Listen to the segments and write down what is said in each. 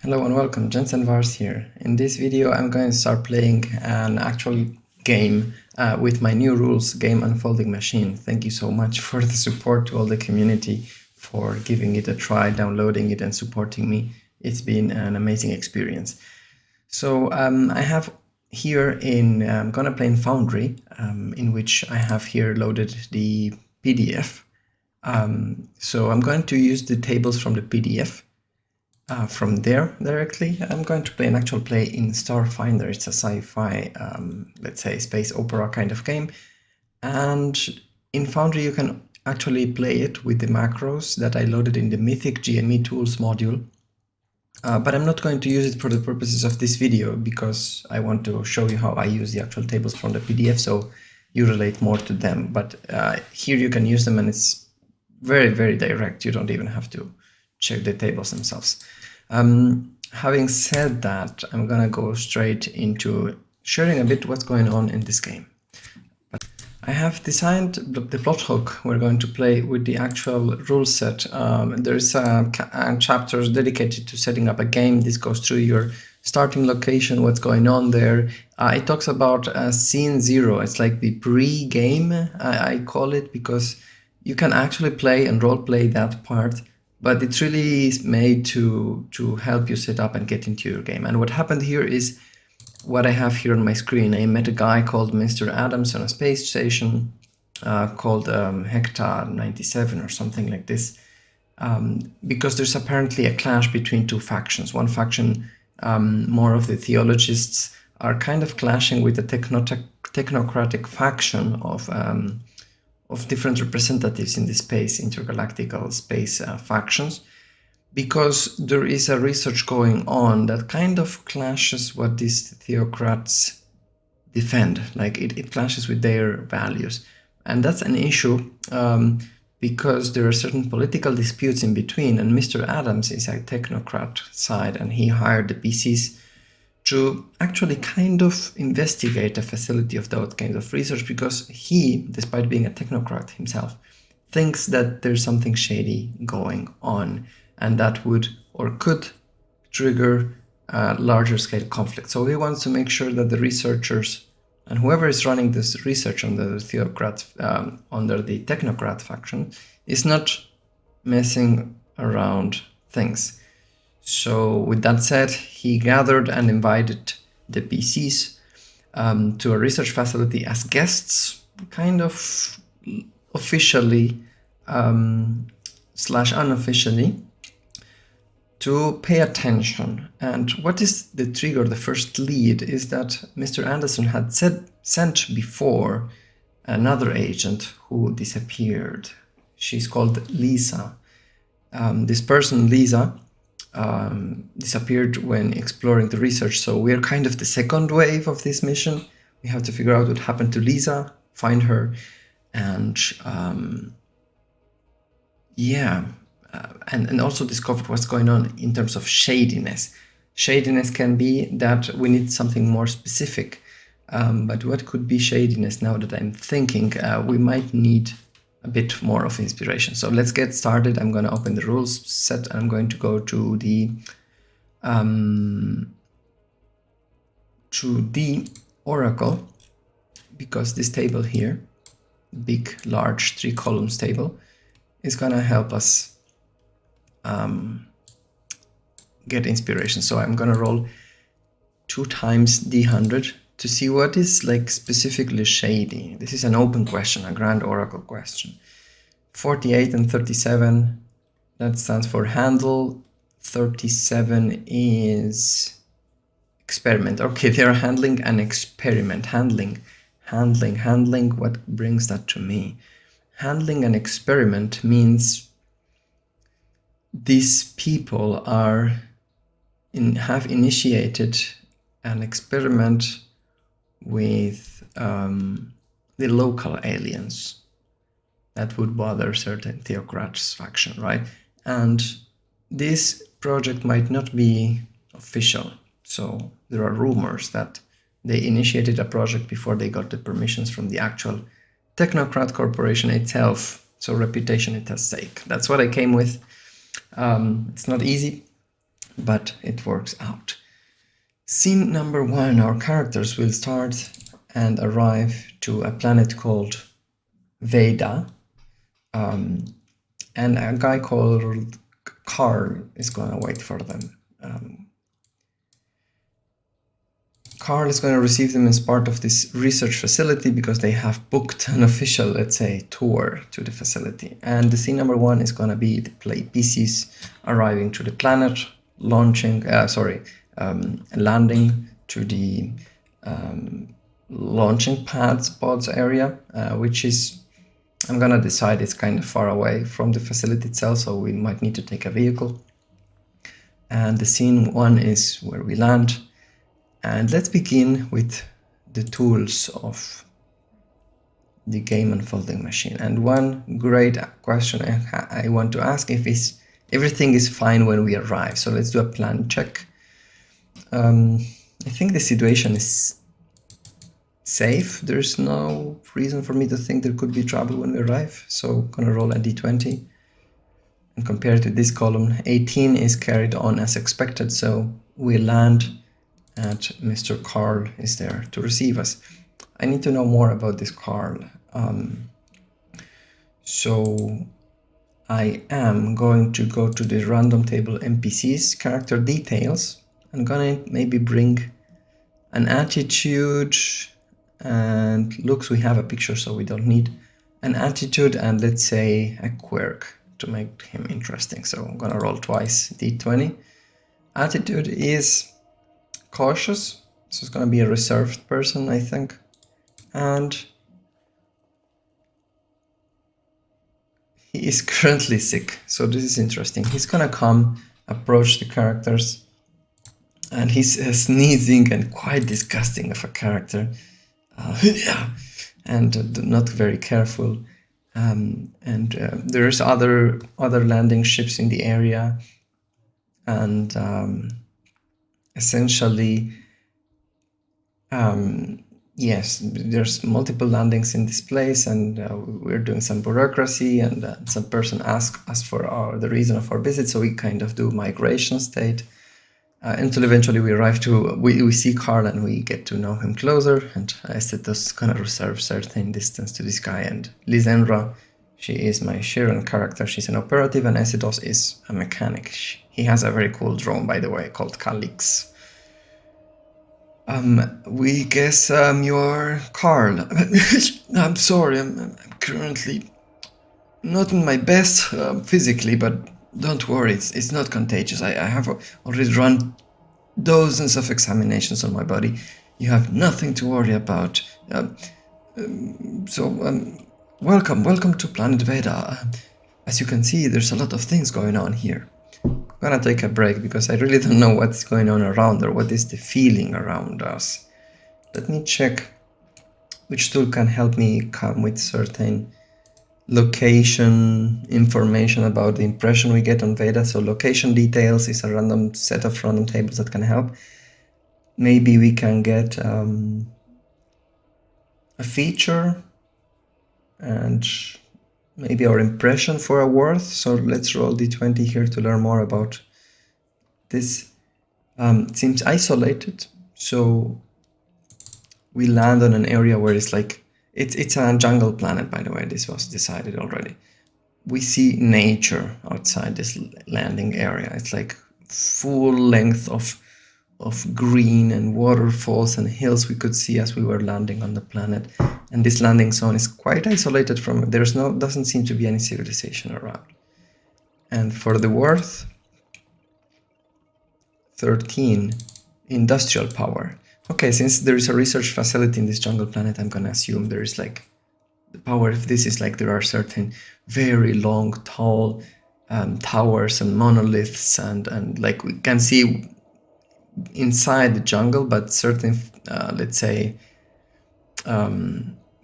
Hello and welcome, Jensen Vars here. In this video I'm going to start playing an actual game with my new rules game unfolding machine. Thank you so much for the support to all the community for giving it a try, downloading it and supporting me. It's been an amazing experience. So I have here I'm gonna play in Foundry, in which I have here loaded the PDF. So I'm going to use the tables from the PDF. From there directly, I'm going to play an actual play in Starfinder. It's a sci-fi, let's say, space opera kind of game. And in Foundry, you can actually play it with the macros that I loaded in the Mythic GME Tools module. But I'm not going to use it for the purposes of this video because I want to show you how I use the actual tables from the PDF, so you relate more to them. But here you can use them and it's very, very direct. You don't even have to check the tables themselves. Having said that, I'm gonna go straight into sharing a bit what's going on in this game. I have designed the plot hook we're going to play with the actual rule set. There's chapters dedicated to setting up a game. This goes through your starting location, what's going on there. It talks about scene 0. It's like the pre-game, I call it, because you can actually play and role play that part, but it's really made to help you set up and get into your game. And what happened here is what I have here on my screen. I met a guy called Mr. Adams on a space station called Hector 97 or something like this, because there's apparently a clash between two factions. One faction, more of the theologists, are kind of clashing with the technocratic faction of different representatives in the space, intergalactical space factions, because there is a research going on that kind of clashes what these theocrats defend. Like it clashes with their values. And that's an issue because there are certain political disputes in between, and Mr. Adams is a technocrat side, and he hired the PCs to actually kind of investigate the facility of that kind of research, because he, despite being a technocrat himself, thinks that there's something shady going on, and that would or could trigger a larger scale conflict. So he wants to make sure that the researchers and whoever is running this research under the theocrat, under the technocrat faction, is not messing around things. So with that said, he gathered and invited the PCs to a research facility as guests, kind of officially slash unofficially, to pay attention. And what is the trigger, the first lead, is that Mr. Anderson had sent before another agent who disappeared. She's called Lisa. This person, Lisa, disappeared when exploring the research. So we're kind of the second wave of this mission. We have to figure out what happened to Lisa, find her, and and also discover what's going on in terms of shadiness. Shadiness can be that we need something more specific, but what could be shadiness? Now that I'm thinking, we might need a bit more of inspiration. So let's get started. I'm going to open the rules set and I'm going to go to the Oracle, because this table here, big, large 3 columns table, is going to help us get inspiration. So I'm going to roll 2 times D100 to see what is like specifically shady. This is an open question, a grand oracle question. 48 and 37, that stands for handle. 37 is experiment. Okay, they're handling an experiment. Handling. What brings that to me? Handling an experiment means these people have initiated an experiment with the local aliens that would bother certain theocrats faction, right? And this project might not be official. So there are rumors that they initiated a project before they got the permissions from the actual technocrat corporation itself. So reputation is at stake. That's what I came with. It's not easy. but it works out. Scene number 1, our characters will start and arrive to a planet called Veda, and a guy called Carl is going to wait for them. Carl is going to receive them as part of this research facility because they have booked an official, let's say, tour to the facility. And the scene number 1 is going to be the PCs arriving to the planet, landing to the launching pods area, which is, I'm going to decide it's kind of far away from the facility itself, so we might need to take a vehicle. And the scene 1 is where we land. And let's begin with the tools of the game unfolding machine. And one great question I want to ask if everything is fine when we arrive. So let's do a plan check. I think the situation is safe. There's no reason for me to think there could be trouble when we arrive. So I'm gonna roll a d20. And compared to this column, 18 is carried on as expected. So we land and Mr. Carl is there to receive us. I need to know more about this Carl. So I am going to go to the random table NPCs, character details. I'm gonna maybe bring an attitude and looks. We have a picture, so we don't need an attitude, and let's say a quirk to make him interesting. So I'm gonna roll twice d20. Attitude is cautious, so it's going to be a reserved person, I think. And he is currently sick, so this is interesting. He's going to come, approach the characters, and he's sneezing and quite disgusting of a character. And not very careful. There's other landing ships in the area, and essentially, yes, there's multiple landings in this place, and we're doing some bureaucracy, and some person asked us for the reason of our visit, so we kind of do migration state until eventually we arrive to, we see Carl and we get to know him closer, and Estetos kind of reserve certain distance to this guy, and Lisandra, she is my Sharon character, she's an operative, and Estetos is a mechanic. He has a very cool drone, by the way, called Calix. We guess you're Carl. I'm sorry, I'm currently not in my best physically, but don't worry, it's not contagious. I have already run dozens of examinations on my body. You have nothing to worry about. Welcome to Planet Veda. As you can see, there's a lot of things going on here. I'm gonna take a break because I really don't know what's going on around or what is the feeling around us. Let me check which tool can help me come with certain location information about the impression we get on Veda. So location details is a random set of random tables that can help. Maybe we can get a feature and maybe our impression for a worth. So let's roll d20 here to learn more about this. It seems isolated, so we land on an area where it's like, it's a jungle planet, by the way, this was decided already. We see nature outside this landing area. It's like full length of green and waterfalls and hills we could see as we were landing on the planet. And this landing zone is quite isolated from, doesn't seem to be any civilization around. And for the worth, 13, industrial power. Okay, since there is a research facility in this jungle planet, I'm gonna assume there is like the power. If this is like, there are certain very long, tall towers and monoliths, and like we can see inside the jungle, but certain, let's say,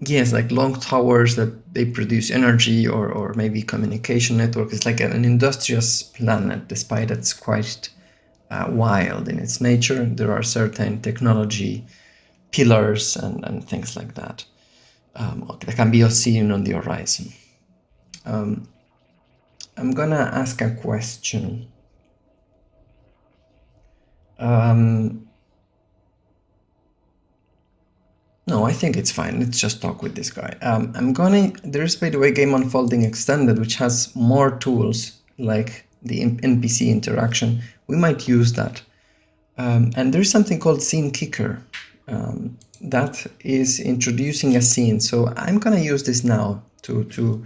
yes, like long towers that they produce energy or maybe communication network. It's like an industrious planet, despite it's quite wild in its nature. There are certain technology pillars and things like that that can be seen on the horizon. I'm gonna ask a question. No, I think it's fine. Let's just talk with this guy. There's, by the way, Game Unfolding Extended, which has more tools, like the NPC interaction. We might use that. And there's something called Scene Kicker. That is introducing a scene. So I'm gonna use this now to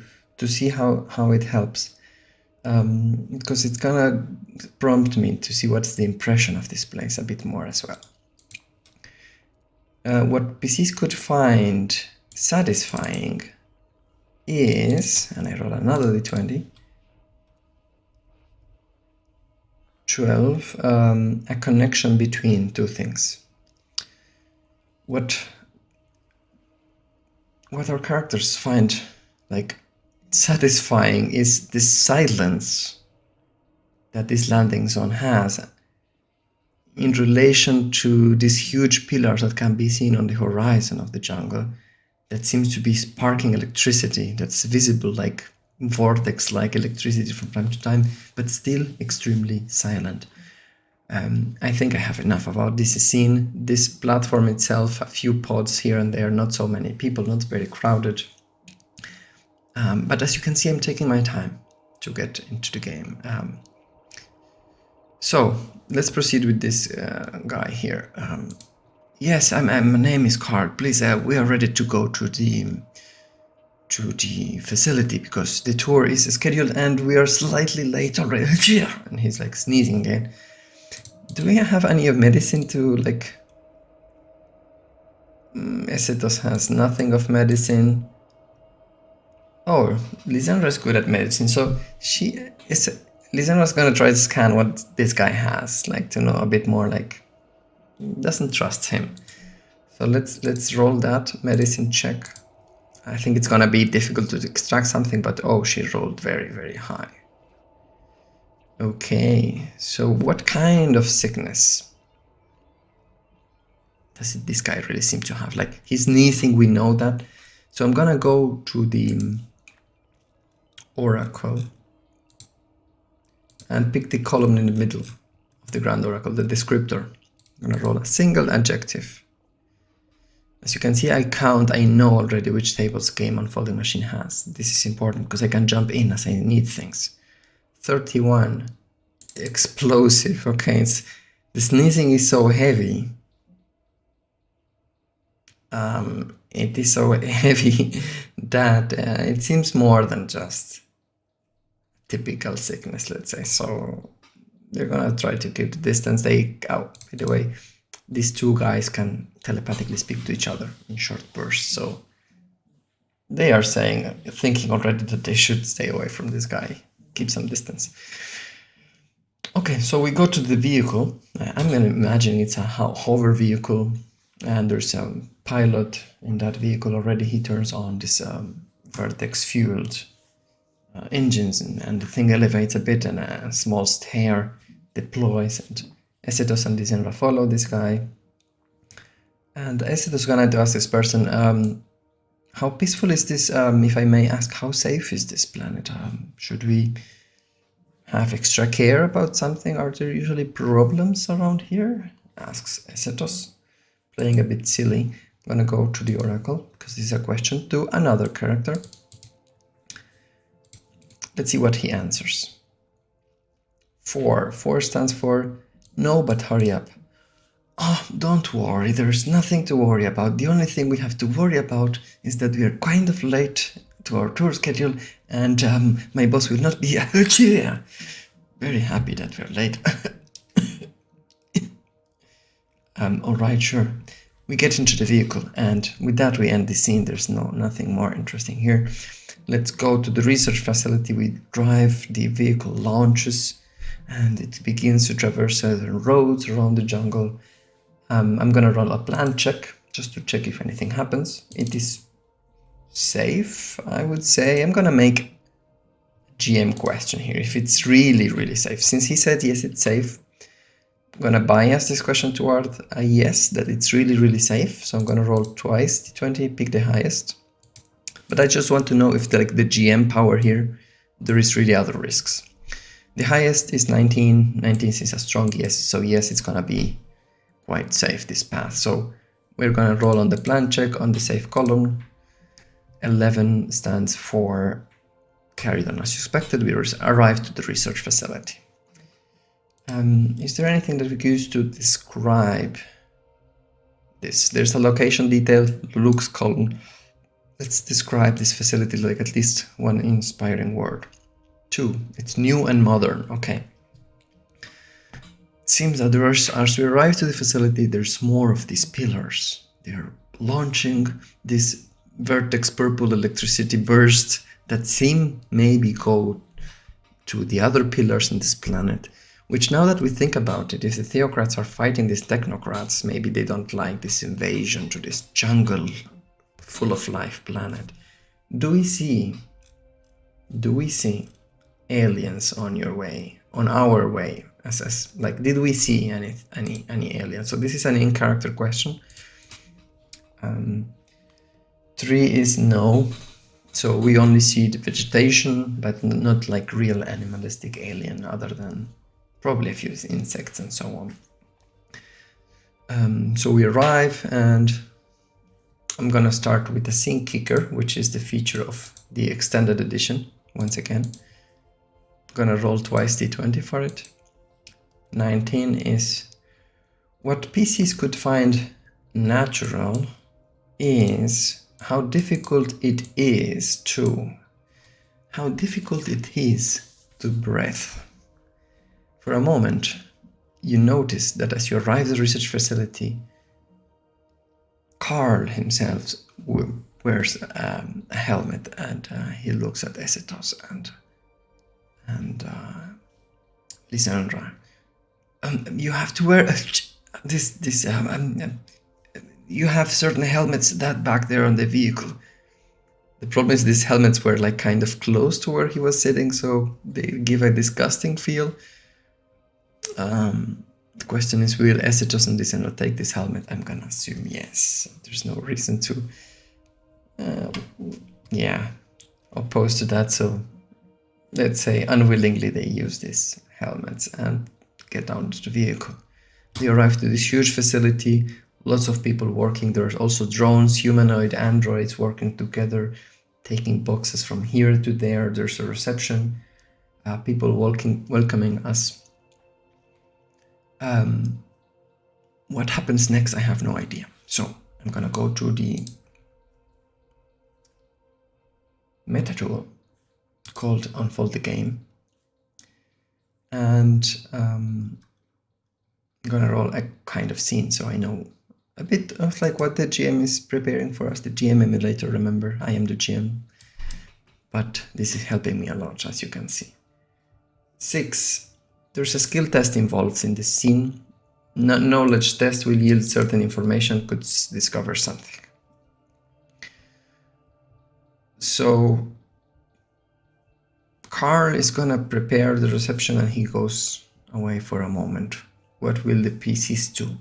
see how it helps. Because it's gonna prompt me to see what's the impression of this place a bit more as well. What PCs could find satisfying is, and I roll another d20, 12, a connection between two things. What our characters find like satisfying is the silence that this landing zone has in relation to these huge pillars that can be seen on the horizon of the jungle that seems to be sparking electricity that's visible like vortex-like electricity from time to time, but still extremely silent. I think I have enough about this scene. This platform itself, a few pods here and there, not so many people, not very crowded. But as you can see, I'm taking my time to get into the game. So let's proceed with this guy here. Yes, my name is Carl. Please, we are ready to go to the facility because the tour is scheduled and we are slightly late already. And he's like sneezing again. Do we have any medicine to like? Essetos has nothing of medicine. Oh, Lisandra's good at medicine, so Lisandra's gonna try to scan what this guy has, like to know a bit more. Like, doesn't trust him. So let's roll that medicine check. I think it's gonna be difficult to extract something, but oh, she rolled very, very high. Okay, so what kind of sickness does this guy really seem to have? Like, he's sneezing, we know that. So I'm gonna go to the Oracle and pick the column in the middle of the Grand Oracle, the descriptor. I'm gonna roll a single adjective. As you can see, I know already which tables Game Unfolding Machine has. This is important because I can jump in as I need things. 31, explosive. Okay, the sneezing is so heavy. It is so heavy that it seems more than just typical sickness, let's say. So they're gonna try to keep the distance. By the way, these two guys can telepathically speak to each other in short bursts, so they are thinking already that they should stay away from this guy, keep some distance. Okay, so we go to the vehicle. I'm gonna imagine it's a hover vehicle, and there's a pilot in that vehicle already. He turns on this vertex fueled engines, and the thing elevates a bit, and a small stair deploys, and Essetos and Lisandra follow this guy. And Essetos is gonna ask this person, how peaceful is this? If I may ask, how safe is this planet? Should we have extra care about something? Are there usually problems around here? Asks Essetos, playing a bit silly. I'm gonna go to the Oracle, because this is a question to another character. Let's see what he answers. 4 stands for no, but hurry up. Oh, don't worry, there's nothing to worry about. The only thing we have to worry about is that we are kind of late to our tour schedule, and my boss will not be very happy that we're late. Alright, sure. We get into the vehicle, and with that we end the scene. There's nothing more interesting here. Let's go to the research facility. We drive, the vehicle launches, and it begins to traverse certain roads around the jungle. I'm gonna roll a plan check, just to check if anything happens. It is safe, I would say. I'm gonna make a GM question here, if it's really, really safe. Since he said yes, it's safe, I'm gonna bias this question toward a yes, that it's really, really safe. So I'm gonna roll twice d20, pick the highest. But I just want to know if the GM power here, there is really other risks. The highest is 19. 19 is a strong yes, so yes, it's gonna be quite safe, this path. So we're gonna roll on the plan check on the safe column. 11 stands for carried on as expected. We arrived to the research facility. Is there anything that we can use to describe this? There's a location detail, looks column. Let's describe this facility like at least one inspiring word. 2, it's new and modern. Okay. It seems that as we arrive to the facility, there's more of these pillars. They're launching this vertex purple electricity burst that seem maybe go to the other pillars on this planet. Which, now that we think about it, if the theocrats are fighting these technocrats, maybe they don't like this invasion to this jungle full of life planet. Do we see aliens on your way, on our way? Like, did we see any aliens? So this is an in-character question. 3 is no. So we only see the vegetation, but not like real animalistic alien, other than probably a few insects and so on. So we arrive, and I'm gonna start with the scene kicker, which is the feature of the extended edition. Once again, I'm gonna roll twice d20 for it. 19 is what PCs could find natural is how difficult it is to breathe. For a moment, you notice that as you arrive at the research facility, Carl himself wears a helmet, and he looks at Esitos and Lisandra. You have to wear you have certain helmets that back there on the vehicle. The problem is these helmets were like kind of close to where he was sitting, so they give a disgusting feel. The question is, will Esitos and Lisandra take this helmet? I'm gonna assume yes. There's no reason to oppose to that, so let's say unwillingly they use these helmets and get down to the vehicle. They arrive to this huge facility, lots of people working. There's also drones, humanoid androids working together, taking boxes from here to there. There's a reception, people welcoming us. What happens next, I have no idea. So I'm gonna go to the meta tool called Unfold the Game, and I'm gonna roll a kind of scene so I know a bit of like what the GM is preparing for us. The GM emulator, remember, I am the GM, but this is helping me a lot, as you can see. 6, there's a skill test involved in this scene. Knowledge test will yield certain information, could discover something. So Carl is gonna prepare the reception and he goes away for a moment. What will the PCs do?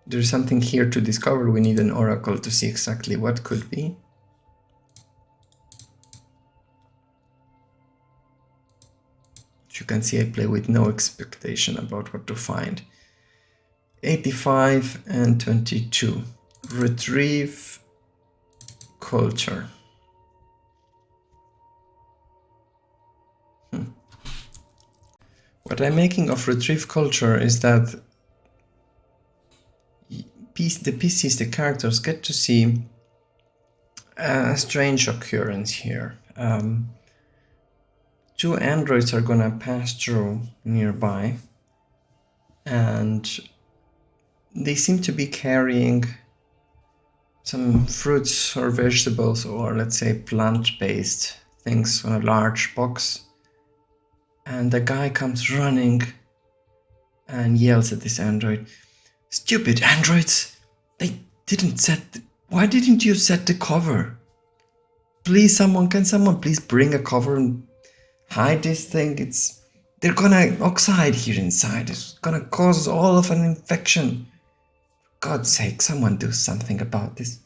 There's something here to discover. We need an oracle to see exactly what could be. As you can see, I play with no expectation about what to find. 85 and 22. Retrieve culture. What I'm making of retrieve culture is that the PCs, the characters, get to see a strange occurrence here. 2 androids are gonna pass through nearby, and they seem to be carrying some fruits or vegetables, or let's say plant-based things, on a large box. And the guy comes running and yells at this android, "Stupid androids! Why didn't you set the cover? Please, can someone please bring a cover and hide this thing? They're gonna oxide here inside. It's gonna cause all of an infection. For God's sake, someone do something about this."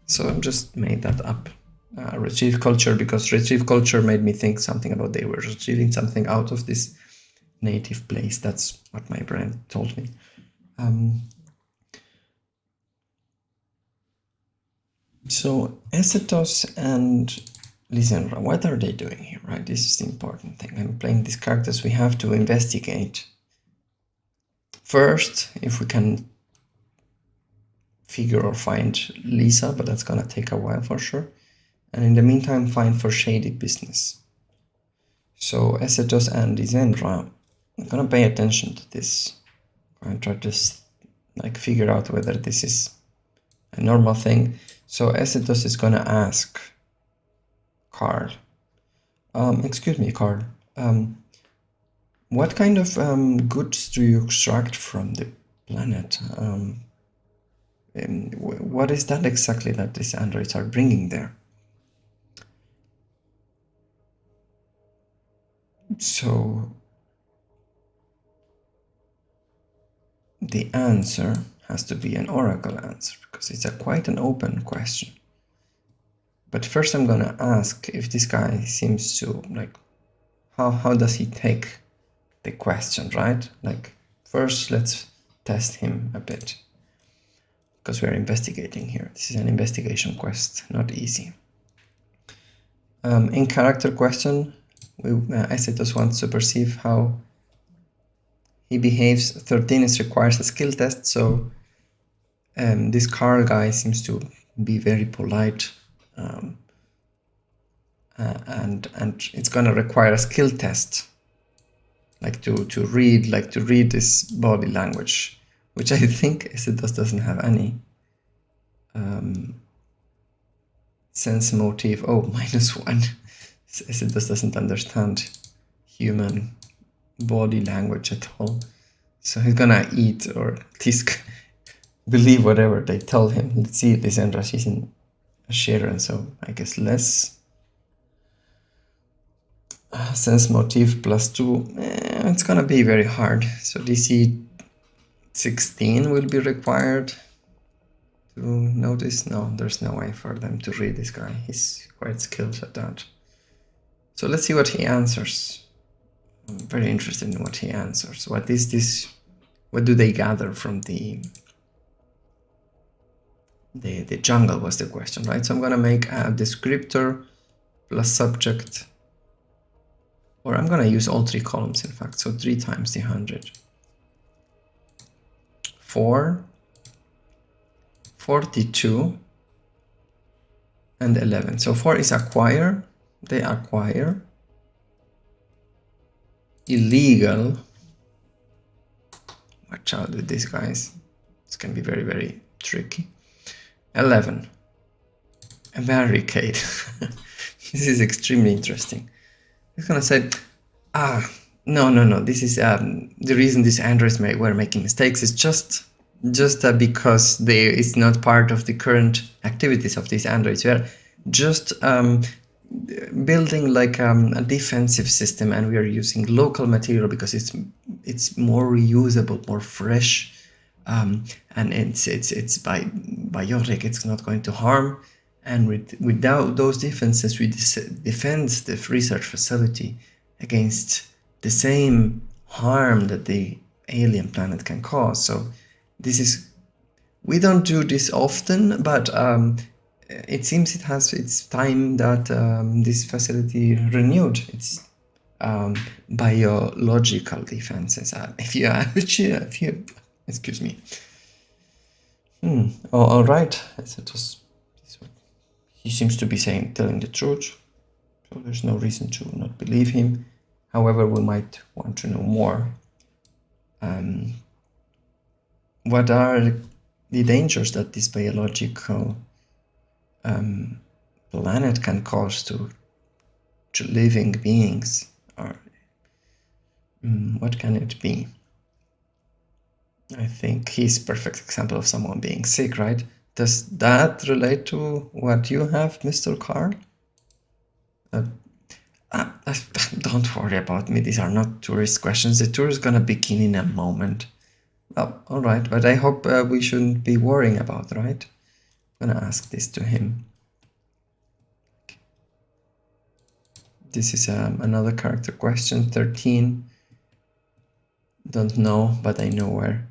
So I just made that up. retrieve culture, because retrieve culture made me think something about they were retrieving something out of this native place. That's what my brain told me. So Ecetos and Lisandra, what are they doing here, right? This is the important thing. I'm playing these characters. We have to investigate. First, if we can figure or find Lisa, but that's gonna take a while for sure. And in the meantime, find for shady business. So Ecetos and Lisandra, I'm gonna pay attention to this. I'm trying to like figure out whether this is a normal thing. So Ecetos is gonna ask Carl. Excuse me, Carl. What kind of goods do you extract from the planet? What is that exactly that these androids are bringing there? So the answer has to be an oracle answer, because it's quite an open question. But first I'm gonna ask if this guy seems to, like, how does he take the question, right? Like, first let's test him a bit, because we're investigating here. This is an investigation quest, not easy. In character question, Ecetos wants to perceive how he behaves. 13 requires a skill test, so this Carl guy seems to be very polite, and it's gonna require a skill test, like to read this body language, which I think Ecetos doesn't have any. Sense motive, oh, -1. Ecetos doesn't understand human body language at all. So he's gonna eat, or at least believe whatever they tell him. Let's see, Lisandra, she's in a Sharon, so I guess less. Sense motive +2, it's gonna be very hard. So DC 16 will be required to notice. No, there's no way for them to read this guy. He's quite skilled at that. So let's see what he answers. I'm very interested in what he answers. What is this? What do they gather from the jungle was the question, right? So I'm gonna make a descriptor plus subject, or I'm gonna use all 3 columns, in fact. So 3 times the 100. 4, 42, and 11. So 4 is acquire. They acquire. Illegal. Watch out with these guys. This can be very, very tricky. 11. A barricade. This is extremely interesting. It's gonna say, no. This is the reason these androids were making mistakes is just because it's not part of the current activities of these androids. We are just building like a defensive system, and we are using local material because it's more reusable, more fresh, and it's biotic. It's not going to harm. And without those defenses, we defend the research facility against the same harm that the alien planet can cause. So we don't do this often, but it seems it's time that this facility renewed its biological defenses. If you excuse me. All right. He seems to be telling the truth, so there's no reason to not believe him. However, we might want to know more. What are the dangers that this biological planet can cause to living beings? Or what can it be? I think he's a perfect example of someone being sick, right? Does that relate to what you have, Mr. Carl? Don't worry about me. These are not tourist questions. The tour is gonna begin in a moment. Oh, all right, but I hope we shouldn't be worrying about, right? I'm gonna ask this to him. This is another character question. 13. Don't know, but I know where.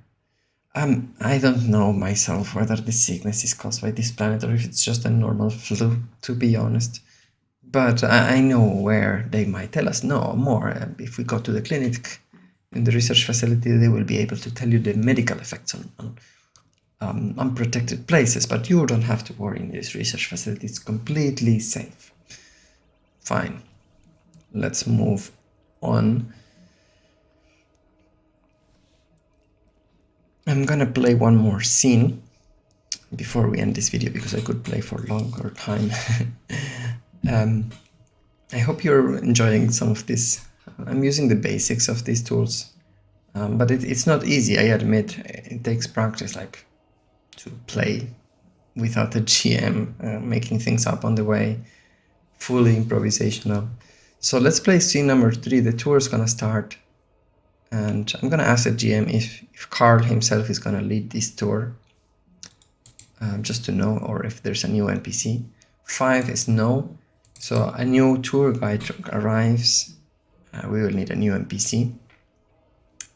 I don't know myself whether this sickness is caused by this planet or if it's just a normal flu, to be honest. But I know where they might tell us more. If we go to the clinic in the research facility, they will be able to tell you the medical effects on unprotected places, but you don't have to worry. In this research facility, it's completely safe. Fine. Let's move on. I'm gonna play one more scene before we end this video, because I could play for a longer time. I hope you're enjoying some of this. I'm using the basics of these tools, but it's not easy, I admit. It takes practice, like to play without a GM, making things up on the way, fully improvisational. So let's play scene number 3. The tour is gonna start, and I'm gonna ask the GM if Carl himself is gonna lead this tour, just to know, or if there's a new NPC. 5 is no. So a new tour guide arrives. We will need a new NPC.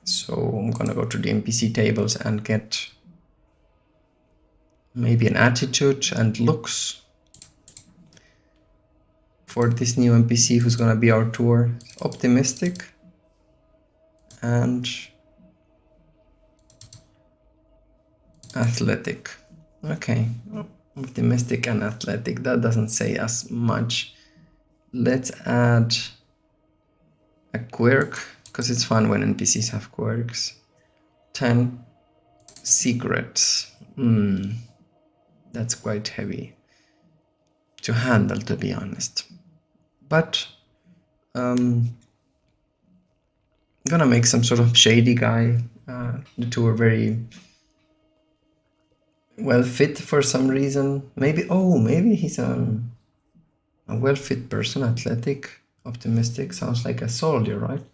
So I'm gonna go to the NPC tables and get maybe an attitude and looks for this new NPC who's gonna be our tour. Optimistic and athletic. Okay, optimistic and athletic. That doesn't say us much. Let's add a quirk, because it's fun when NPCs have quirks. 10. Secrets. That's quite heavy to handle, to be honest. But I'm gonna make some sort of shady guy. The two are very well fit for some reason. Maybe he's a well-fit person. Athletic, optimistic, sounds like a soldier, right?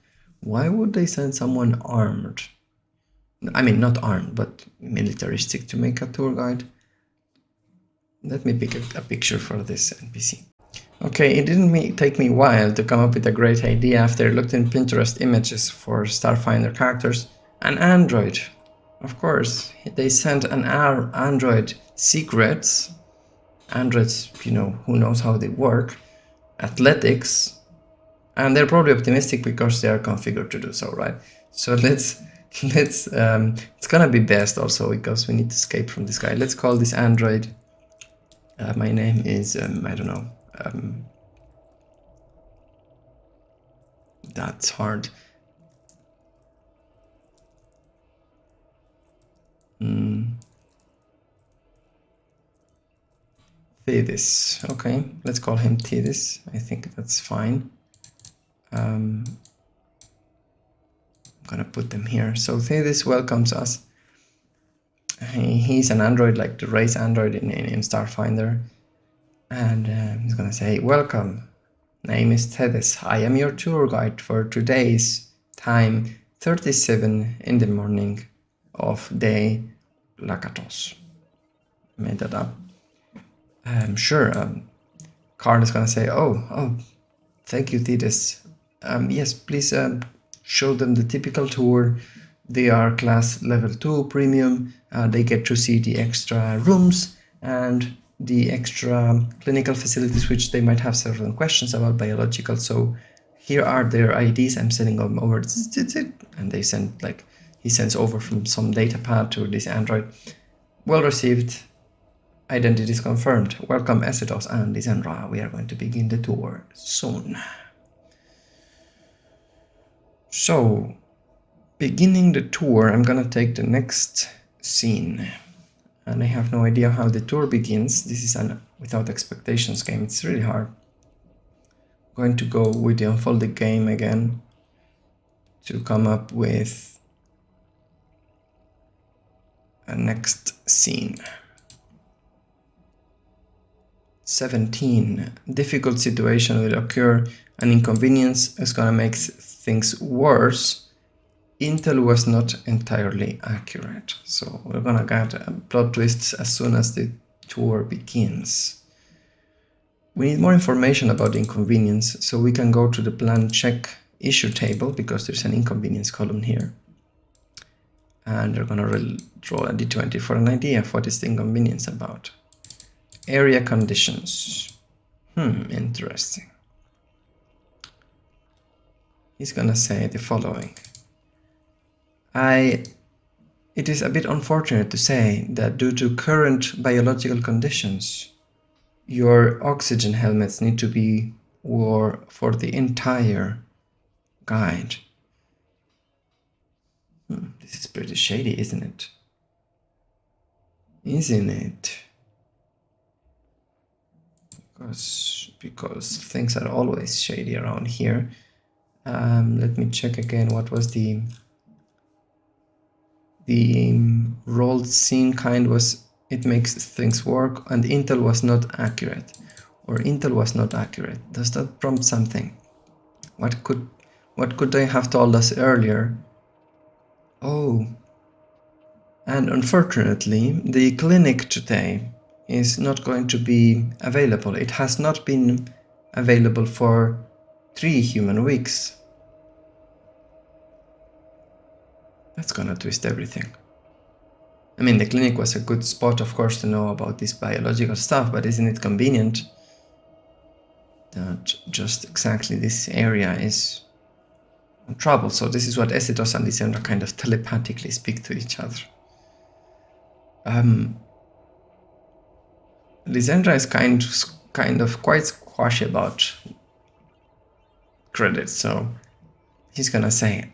Why would they send someone armed? I mean, not armed, but militaristic to make a tour guide. Let me pick a picture for this NPC. Okay, it didn't take me a while to come up with a great idea after I looked in Pinterest images for Starfinder characters. An android. Of course, they sent an android secrets. Androids, you know, who knows how they work. Athletics. And they're probably optimistic because they are configured to do so, right? So let's it's gonna be best also because we need to escape from this guy. Let's call this android. My name is I don't know. That's hard. Thetis. Okay, let's call him Thetis. I think that's fine. I'm gonna put them here. So Thetis welcomes us. He's an android, like the race android in Starfinder. And he's gonna say, welcome. Name is Thetis. I am your tour guide for today's time 37 in the morning of day Lakatos. Made that up. Sure. Carl is gonna say, oh, thank you, Thetis. Yes, please show them the typical tour. They are class level 2 premium. They get to see the extra rooms and the extra clinical facilities, which they might have several questions about biological. So here are their IDs. I'm sending them over, and they send, like, he sends over from some data pad to this android. Well received. Identities confirmed. Welcome, Essetos and Lisandra. We are going to begin the tour soon. So, beginning the tour, I'm gonna take the next scene. And I have no idea how the tour begins. This is an without expectations game. It's really hard. I'm going to go with the unfolded game again to come up with a next scene. 17. Difficult situation will occur. An inconvenience is gonna make things worse. Intel was not entirely accurate. So we're gonna get plot twists as soon as the tour begins. We need more information about the inconvenience, so we can go to the plan check issue table because there's an inconvenience column here. And we're gonna draw a d20 for an idea of what is the inconvenience about. Area conditions. Interesting. He's gonna say the following. It is a bit unfortunate to say that due to current biological conditions, your oxygen helmets need to be worn for the entire guide. This is pretty shady, isn't it? Isn't it? Because things are always shady around here. Let me check again what was the rolled scene kind was it makes things work, and Intel was not accurate. Or Intel was not accurate. Does that prompt something? What could they have told us earlier? Oh. And unfortunately, the clinic today is not going to be available. It has not been available for 3 human weeks. That's gonna twist everything. I mean, the clinic was a good spot, of course, to know about this biological stuff, but isn't it convenient that just exactly this area is in trouble? So this is what Essetos and Lysandra kind of telepathically speak to each other. Lysandra is kind of quite squashy about credit, so he's gonna say,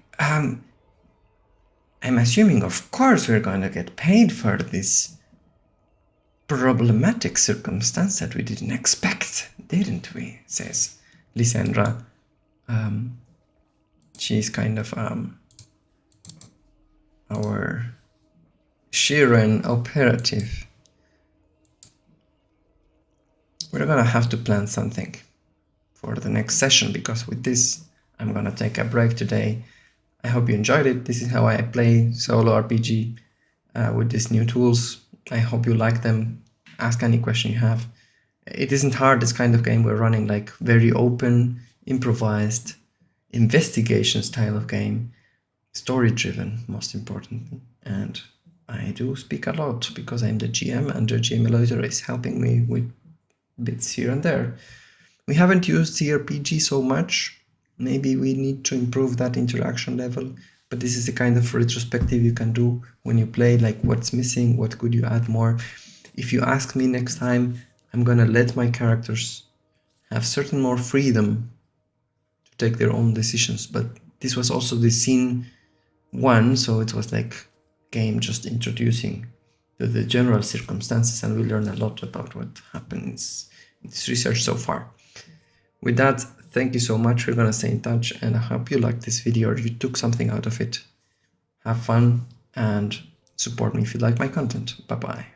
I'm assuming, of course, we're going to get paid for this problematic circumstance that we didn't expect, didn't we? Says Lysandra. She's kind of our Shiren operative. We're gonna have to plan something for the next session, because with this, I'm gonna take a break today. I hope you enjoyed it. This is how I play solo RPG with these new tools. I hope you like them. Ask any question you have. It isn't hard, this kind of game. We're running like very open, improvised, investigation style of game. Story-driven, most importantly. And I do speak a lot because I'm the GM, and the GM Eloiser is helping me with bits here and there. We haven't used CRPG so much. Maybe we need to improve that interaction level, but this is the kind of retrospective you can do when you play, like what's missing, what could you add more. If you ask me next time, I'm gonna let my characters have certain more freedom to take their own decisions, but this was also the scene 1, so it was like game just introducing the general circumstances, and we learn a lot about what happens in this research so far. With that, thank you so much. We're gonna stay in touch, and I hope you liked this video or you took something out of it. Have fun and support me if you like my content. Bye bye.